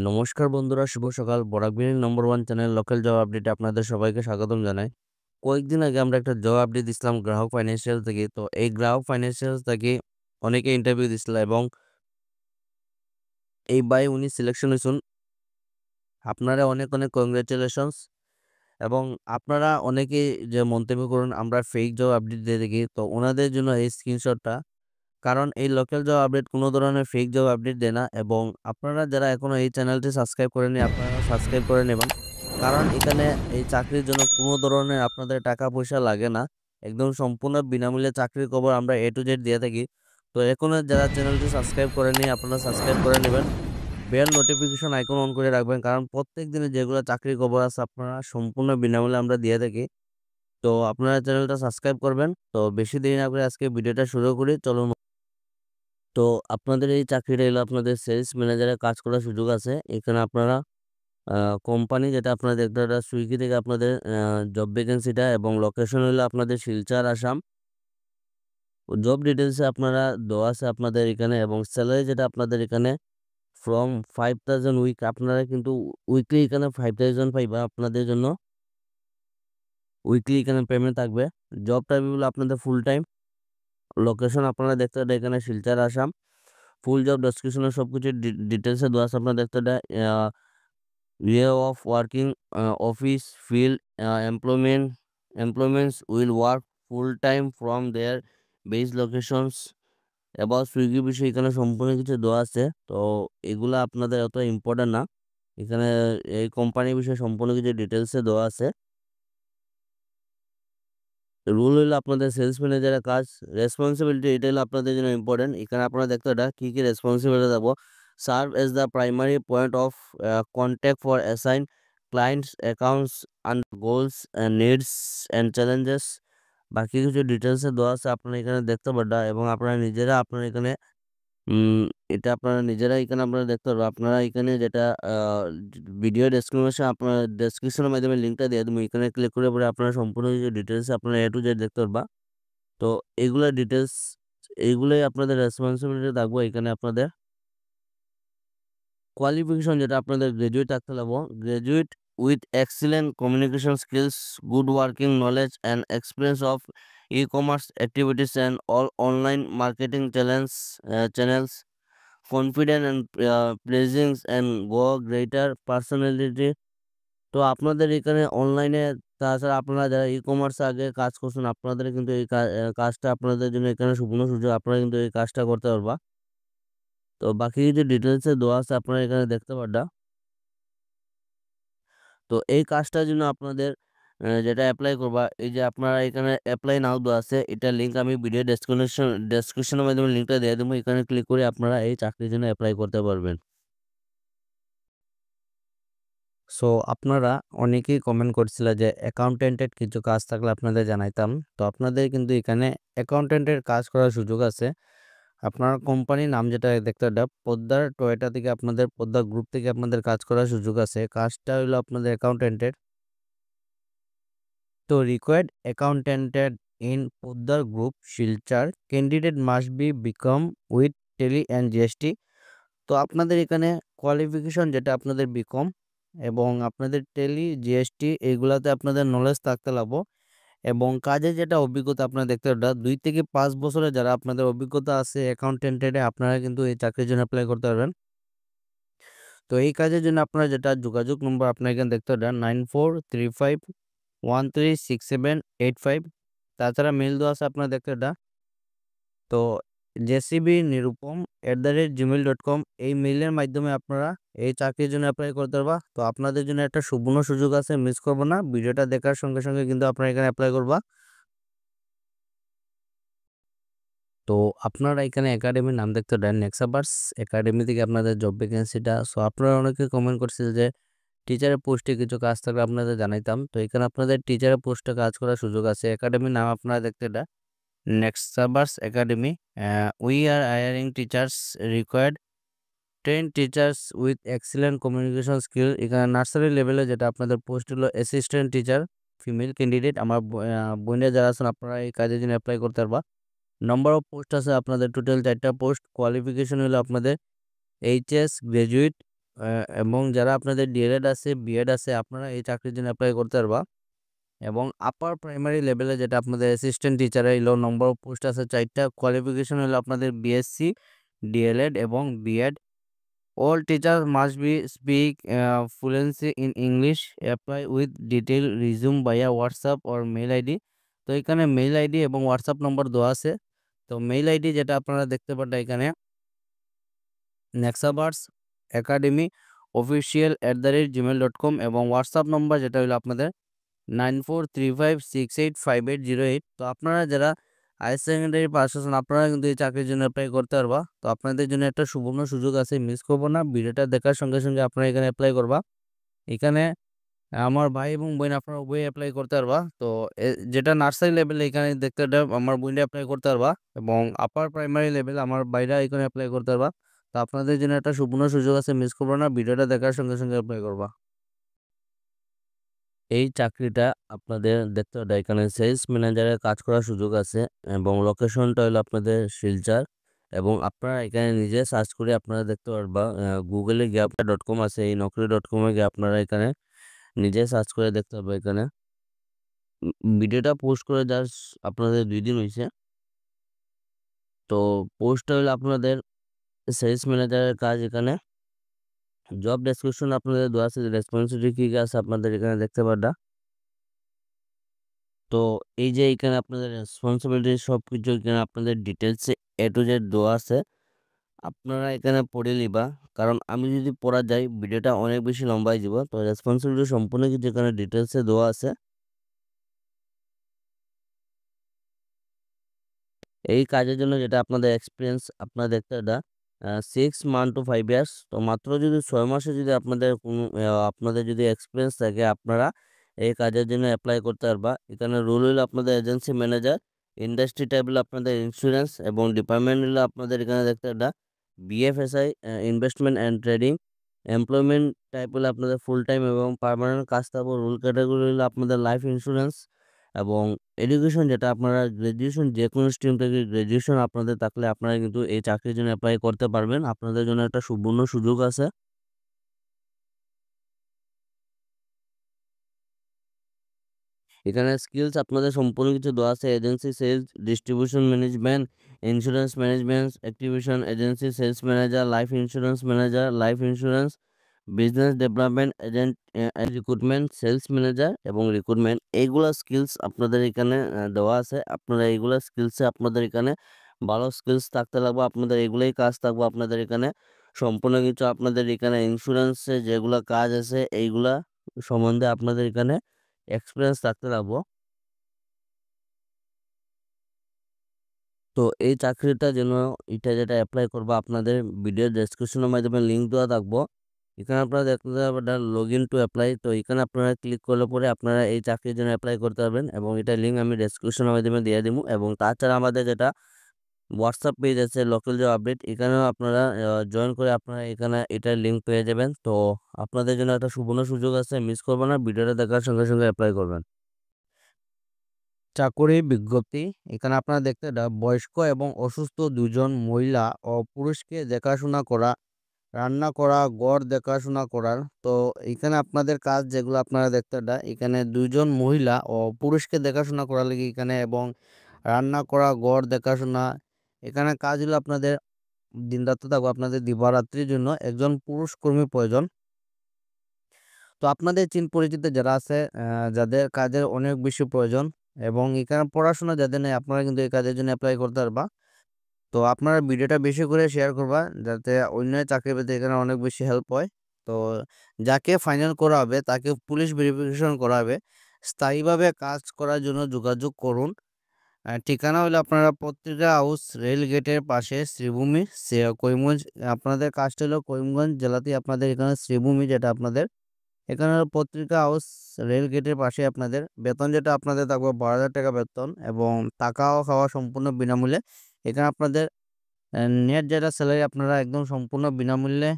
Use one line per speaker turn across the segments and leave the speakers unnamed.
নমস্কার বন্ধুরা, শুভ সকাল। বরাকবিনের নম্বর ওয়ান চ্যানেল লোকাল জব আপডেটে আপনাদের সবাইকে স্বাগতম জানাই। কয়েকদিন আগে আমরা একটা জব আপডেট দিছিলাম গ্রাহক ফাইন্যান্সিয়াল থেকে। তো এই গ্রাহক ফাইন্যান্সিয়াল থেকে অনেকে ইন্টারভিউ দিছিল এবং এই বাই উনি সিলেকশন হয়েছেন। আপনারা অনেক অনেক কংগ্রেচুলেশনস। এবং আপনারা অনেকেই যে মন্তব্য করুন আমরা ফেক জব আপডেট দিয়ে থাকি, তো ওনাদের জন্য এই স্ক্রিনশটটা। কারণ এই লোকাল জব আপডেট কোনো ধরনের ফেক জব আপডেট দেয় না। এবং আপনারা যারা এখনো এই চ্যানেলটি সাবস্ক্রাইব করেননি আপনারা সাবস্ক্রাইব করে নেবেন। কারণ এখানে এই চাকরির জন্য কোনো ধরনের আপনাদের টাকা পয়সা লাগে না। একদম সম্পূর্ণ বিনামূল্যে চাকরির খবর আমরা এ টু জেড দিয়ে থাকি। তো এখনো যারা চ্যানেলটি সাবস্ক্রাইব করেননি আপনারা সাবস্ক্রাইব করে নেবেন। বেল নোটিফিকেশন আইকন অন করে রাখবেন, কারণ প্রত্যেক দিনে যেগুলো চাকরির খবর আছে আপনারা সম্পূর্ণ বিনামূল্যে আমরা দিয়ে থাকি। তো আপনারা চ্যানেলটা সাবস্ক্রাইব করবেন। তো বেশি দেরি না করে আজকে ভিডিওটা শুরু করি, চলুন। তো আপনাদের এই চাকরিটা এলো আপনাদের সেলস ম্যানেজারের কাজ করার সুযোগ আছে। এখানে আপনারা কোম্পানি যেটা আপনারা দেখতে পারেন সুইগি থেকে আপনাদের জব ভ্যাকেন্সিটা, এবং লোকেশন হলো আপনাদের শিলচর আসাম। জব ডিটেলসে আপনারা দেওয়া আছে আপনাদের এখানে, এবং স্যালারি যেটা আপনাদের এখানে ফ্রম 5000 উইক। আপনারা কিন্তু উইকলি এখানে 5000 পাইবা আপনাদের জন্য। উইকলি এখানে পেমেন্ট থাকবে। জব টাইমগুলো আপনাদের ফুল টাইম। লোকেশন আপনারা দেখতে পারেন এখানে শিলচর আসাম। ফুল জব ডেসক্রিপশনে সবকিছু ডিটেলসে দেওয়া আছে আপনারা দেখতে পারেন। way of working, office field, employments will work full time from their base locations। এবার সুইগি বিষয়ে এখানে সম্পূর্ণ কিছু দেওয়া আছে। তো এগুলা আপনাদের অত ইম্পর্টেন্ট না। এখানে এই কোম্পানির বিষয়ে সম্পূর্ণ কিছু ডিটেলসে দেওয়া আছে। রুল হলো আপনাদের সেলস ম্যানেজারের কাজ। রেসপন্সিবিলিটি এটা হলো আপনাদের জন্য ইম্পর্টেন্ট। এখানে আপনারা দেখতে এটা কি কি রেসপন্সিবিলিটি দেবো। Serve as the primary point of contact for assign clients accounts and goals and needs and challenges. বাকি কিছু ডিটেলসে দেওয়া আছে আপনারা এখানে দেখতে পারবেন। এবং আপনারা নিজেরা আপনারা এখানে এটা আপনারা নিজেরা এখানে আপনারা দেখতে পারবেন। আপনারা এখানে যেটা ভিডিও ডেসক্রিপশনের মাধ্যমে লিঙ্কটা দিয়ে দেবো, এখানে ক্লিক করে পরে আপনারা সম্পূর্ণ যে ডিটেলস আপনারা এ টু জেড দেখতে পারবা। তো এগুলা ডিটেলস এইগুলোই আপনাদের রেসপন্সিবিলিটি থাকবো। এখানে আপনাদের কোয়ালিফিকেশন যেটা আপনাদের গ্রাজুয়েট থাকতে লাগবো। Graduate with excellent communication skills, good working knowledge and experience of e-commerce activities and all online marketing channels, confident and presence and go greater personality. তো আপনাদের এখানে অনলাইনে, তাছাড়া আপনারা যারা ই-কমার্সে আগে কাজ করছেন আপনাদের কিন্তু এই কাজটা আপনাদের জন্য এখানে সুবর্ণ সুযোগ, আপনারা কিন্তু এই কাজটা করতে পারবা। তো বাকি যে ডিটেলসে দেওয়া আছে আপনারা এখানে দেখতে পারবা। তো এই কাজটার জন্য আপনাদের যেটা অ্যাপ্লাই করবা, এই যে আপনারা এখানে অ্যাপ্লাই নাও দেওয়া আছে, এটা লিঙ্ক আমি ভিডিও ডেসক্রিপশনের মাধ্যমে লিঙ্কটা দিয়ে দেবো। এখানে ক্লিক করে আপনারা এই চাকরির জন্য অ্যাপ্লাই করতে পারবেন। সো আপনারা অনেকেই কমেন্ট করছিল যে অ্যাকাউন্টেন্টের কিছু কাজ থাকলে আপনাদের জানাইতাম। তো আপনাদের কিন্তু এখানে অ্যাকাউন্টেন্টের কাজ করার সুযোগ আছে। আপনার কোম্পানির নাম যেটা দেখতে পাবেন পোদ্দার টয়োটা থেকে, আপনাদের পোদ্দার গ্রুপ থেকে আপনাদের কাজ করার সুযোগ আছে। কাজটা হলো আপনাদের অ্যাকাউন্টেন্টের। তো required accountant in Poddar group Silchar, candidate must be BCom with Tally and GST. তো আপনাদের এখানে কোয়ালিফিকেশন যেটা আপনাদের বিকম এবং আপনাদের টেলি জিএসটি এইগুলাতে আপনাদের নলেজ থাকতে লাগবো। এবং কাজে যেটা অভিজ্ঞতা আপনারা দেখতে পাবেন 2 থেকে 5 বছরের যারা আপনাদের অভিজ্ঞতা আছে অ্যাকাউন্টেন্টের, আপনারা কিন্তু এই চাকরির জন্য অ্যাপ্লাই করতে পারবেন। তো এই কাজের জন্য আপনারা যেটা যোগাযোগ নম্বর আপনারা এখানে দেখতে পাবেন 9435136785। তাছাড়া মেল দেওয়া আছে আপনারা দেখতে পাবেন। তো jcbniruppam@gmail.com এই মেইলের মাধ্যমে আপনারা এই চাকরির জন্য অ্যাপ্লাই করতে পারবা। তো আপনাদের জন্য একটা সুবর্ণ সুযোগ আছে, মিস করবো না। ভিডিওটা দেখার সঙ্গে সঙ্গে কিন্তু আপনারা এখানে অ্যাপ্লাই করবা। তো আপনারা এখানে একাডেমির নাম দেখতে পারেন নেক্সাভার্স একাডেমি থেকে আপনাদের জব ভ্যাকেন্সিটা। সো আপনারা অনেকে কমেন্ট করছে যে টিচারের পোস্টে কিছু কাজ থাকলে আপনাদের জানাইতাম। তো এখানে আপনাদের টিচারের পোস্টে কাজ করার সুযোগ আছে। একাডেমির নাম আপনারা দেখতে এটা Nexaverse academy. We are hiring teachers, required trained teachers with excellent communication skill. এখানে নার্সারি লেভেলে যেটা আপনাদের পোস্ট হলো অ্যাসিস্ট্যান্ট টিচার, ফিমেল ক্যান্ডিডেট। আমার বোনের যারা আছেন আপনারা এই কাজের জন্য অ্যাপ্লাই করতে পারবা। নাম্বার অফ পোস্ট আছে আপনাদের টোটাল 4টা পোস্ট। কোয়ালিফিকেশন হলো আপনাদের এইচএস গ্রাজুয়েট এবং যারা আপনাদের ডিএলএড আছে, বিএড আছে, আপনারা এই চাকরির জন্য অ্যাপ্লাই করতে পারবা। এবং আপার প্রাইমারি লেভেলে যেটা আপনাদের অ্যাসিস্ট্যান্ট টিচারে এলো নম্বর পোস্ট আছে 4টা, কোয়ালিফিকেশন হলো আপনাদের বিএসসি, ডিএলএড এবং B Ed. All teachers must be speak fluency in English. Apply with detailed resume via WhatsApp or mail ID। তো এখানে মেইল আইডি এবং হোয়াটসঅ্যাপ নম্বর দেওয়া আছে। তো মেইল আইডি যেটা আপনারা দেখতে পারেন এখানে নেক্সাভার্স একাডেমি অফিসিয়াল @gmail.com এবং হোয়াটসঅ্যাপ নম্বর যেটা হলো আপনাদের 9435685808। তো আপনারা যারা হায়ার সেকেন্ডারি পাস আছেন আপনারা কিন্তু এই চাকরির জন্য অ্যাপ্লাই করতে পারবা। তো আপনাদের জন্য একটা সুবর্ণ সুযোগ আছে, মিস করবো না। ভিডিওটা দেখার সঙ্গে সঙ্গে আপনারা এখানে অ্যাপ্লাই করবা। এখানে আমার ভাই এবং বোন আপনারা উভয় অ্যাপ্লাই করতে পারবা। তো যেটা নার্সারি লেভেলে এখানে দেখতে আমার বোনরা অ্যাপ্লাই করতে পারবা এবং আপার প্রাইমারি লেভেল আমার ভাইরা এখানে অ্যাপ্লাই করতে পারবা। তো আপনাদের জন্য একটা সুবর্ণ সুযোগ আছে, মিস করবো না। ভিডিওটা দেখার সঙ্গে সঙ্গে অ্যাপ্লাই করবা। এই চাকরিটা আপনাদের দেখতে হবে, এখানে সেলস ম্যানেজারের কাজ করার সুযোগ আছে এবং লোকেশনটা হলো আপনাদের শিলচর। এবং আপনারা এখানে নিজে সার্চ করে আপনারা দেখতে পারবা, গুগলে গিয়ে .com আছে, এই naukri.com-এ গিয়ে আপনারা এখানে নিজে সার্চ করে দেখতে পারবে। এখানে ভিডিওটা পোস্ট করে জাস্ট আপনাদের 2 দিন হয়েছে। তো পোস্টটা হলো আপনাদের সেলস ম্যানেজারের কাজ। এখানে জব ডেসক্রিপশন আপনাদের দেওয়া আছে, রেসপন্সিবিলিটি কী কী আছে আপনাদের এখানে দেখতে পারবা। তো এই যে এখানে আপনাদের রেসপন্সিবিলিটি সব কিছু এখানে আপনাদের ডিটেলসে A to Z দেওয়া আছে, আপনারা এখানে পড়ে নিবা। কারণ আমি যদি পড়া যাই ভিডিওটা অনেক বেশি লম্বা হয়ে যাব। তো রেসপন্সিবিলিটি সম্পূর্ণ কিছু এখানে ডিটেলসে দেওয়া আছে। এই কাজের জন্য যেটা আপনাদের এক্সপিরিয়েন্স আপনারা দেখতে এটা 6 month to 5 years। তো মাত্র যদি 6 মাসে যদি আপনাদের কোনো আপনাদের যদি এক্সপিরিয়েন্স থাকে আপনারা এই কাজের জন্য অ্যাপ্লাই করতে পারবা। এখানে রোল হলো আপনাদের এজেন্সি ম্যানেজার, ইন্ডাস্ট্রি টাইপ হলো আপনাদের ইন্স্যুরেন্স এবং ডিপার্টমেন্ট হলো আপনাদের এখানে দেখতে এটা বিএফএসআই investment and trading. Employment type হলো আপনাদের ফুল টাইম এবং পার্মানেন্ট কাজ থাকবে। রুল ক্যাটাগরি হলো আপনাদের লাইফ ইন্স্যুরেন্স এবং এডুকেশন যেটা আপনারা গ্র্যাজুয়েশন যে কোনো স্ট্রিম থেকে গ্র্যাজুয়েশন আপনাদের থাকলে আপনারা কিন্তু এই চাকরির জন্য অ্যাপ্লাই করতে পারবেন। আপনাদের জন্য একটা সুবর্ণ সুযোগ আছে। এখানে স্কিলস আপনাদের সম্পূর্ণ কিছু দেওয়া আছে, agency sales, distribution management, insurance management, activation agency sales manager, life insurance manager, life insurance, business development agent, recruitment, sales manager এবং রিক্রুটমেন্ট। এইগুলা স্কিলস আপনাদের এখানে দেওয়া আছে। আপনারা এইগুলা স্কিলসে আপনাদের এখানে ভালো স্কিলস থাকতে লাগবে, আপনাদের এগুলোই কাজ থাকবে আপনাদের এখানে। সম্পূর্ণ কিছু আপনাদের এখানে ইন্স্যুরেন্সে যেগুলা কাজ আছে এইগুলা সম্বন্ধে আপনাদের এখানে এক্সপিরিয়েন্স থাকতে লাগবো। তো এই চাকরিটা যেন এটা যেটা অ্যাপ্লাই করবো আপনাদের ভিডিও ডেসক্রিপশনের মাধ্যমে লিঙ্ক দেওয়া থাকবো। এখানে আপনারা দেখতে পাবেন লগ ইন টু অ্যাপ্লাই। তো এখানে আপনারা ক্লিক করলে পরে আপনারা এই চাকরির জন্য অ্যাপ্লাই করতে পারবেন এবং এটা লিঙ্ক আমি ডেসক্রিপশনের মাধ্যমে দিয়ে দিব। এবং তাছাড়া আমাদের যেটা হোয়াটসঅ্যাপ পেজ আছে লোকাল জব আপডেট, এখানেও আপনারা জয়েন করে আপনারা এখানে এটার লিঙ্ক পেয়ে যাবেন। তো আপনাদের জন্য একটা সুবর্ণ সুযোগ আছে, মিস করবেন না। ভিডিওটা দেখার সঙ্গে সঙ্গে অ্যাপ্লাই করবেন। চাকরি বিজ্ঞপ্তি এখানে আপনারা দেখতে বয়স্ক এবং অসুস্থ দুজন মহিলা ও পুরুষকে দেখাশোনা করা, রান্না করা, ঘর দেখাশোনা করার। তো এখানে আপনাদের কাজ যেগুলো আপনারা দেখতে এখানে 2জন মহিলা ও পুরুষকে দেখাশোনা করা লাগে এখানে এবং রান্না করা, ঘর দেখাশোনা। এখানে কাজ হলো আপনাদের দিনরাত্র থাকবে, আপনাদের দিবারাত্রির জন্য একজন পুরুষ কর্মী প্রয়োজন। তো আপনাদের চিন পরিচিত যারা আছে যাদের কাজের অনেক বেশি প্রয়োজন এবং এখানে পড়াশোনা যাদের নেই আপনারা কিন্তু এই কাজের জন্য অ্যাপ্লাই করতে পারবা। তো আপনারা ভিডিওটা বেশি করে শেয়ার করবা যাতে অন্য চাকরি পেতে এখানে অনেক বেশি হেল্প হয়। তো যাকে ফাইনাল করা হবে তাকে পুলিশ ভেরিফিকেশন করা হবে। স্থায়ীভাবে কাজ করার জন্য যোগাযোগ করুন। ঠিকানা হলো আপনারা পত্রিকা হাউস রেল গেটের পাশে শ্রীভূমি করিমগঞ্জ। আপনাদের কাজটা হলো করিমগঞ্জ জেলাতেই আপনাদের এখানে শ্রীভূমি যেটা আপনাদের এখানে পত্রিকা হাউস রেল গেটের পাশে। আপনাদের বেতন যেটা আপনাদের থাকবে 12,000 টাকা বেতন এবং থাকা ও খাওয়া সম্পূর্ণ বিনামূল্যে। এখানে আপনাদের নেট যেটা স্যালারি আপনারা একদম সম্পূর্ণ বিনামূল্যে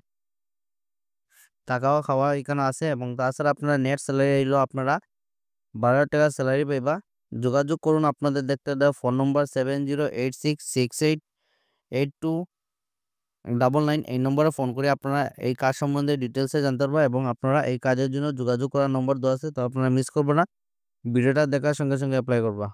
থাকা ও খাওয়া এখানে আছে এবং তাছাড়া আপনারা নেট স্যালারি এলো আপনারা 12,000 টাকা স্যালারি পাইবা। যোগাযোগ করুন আপনাদের দেখতে ফোন নম্বর 70866882 99 এই নম্বরে ফোন করে আপনারা এই কাজ সম্বন্ধে ডিটেইলসে জানতে পারবা এবং আপনারা এই কাজের জন্য যোগাযোগ করার নম্বর দেওয়া আছে, তো আপনারা মিস করবেন না। ভিডিওটা দেখার সঙ্গে, সঙ্গে এপ্লাই করবা।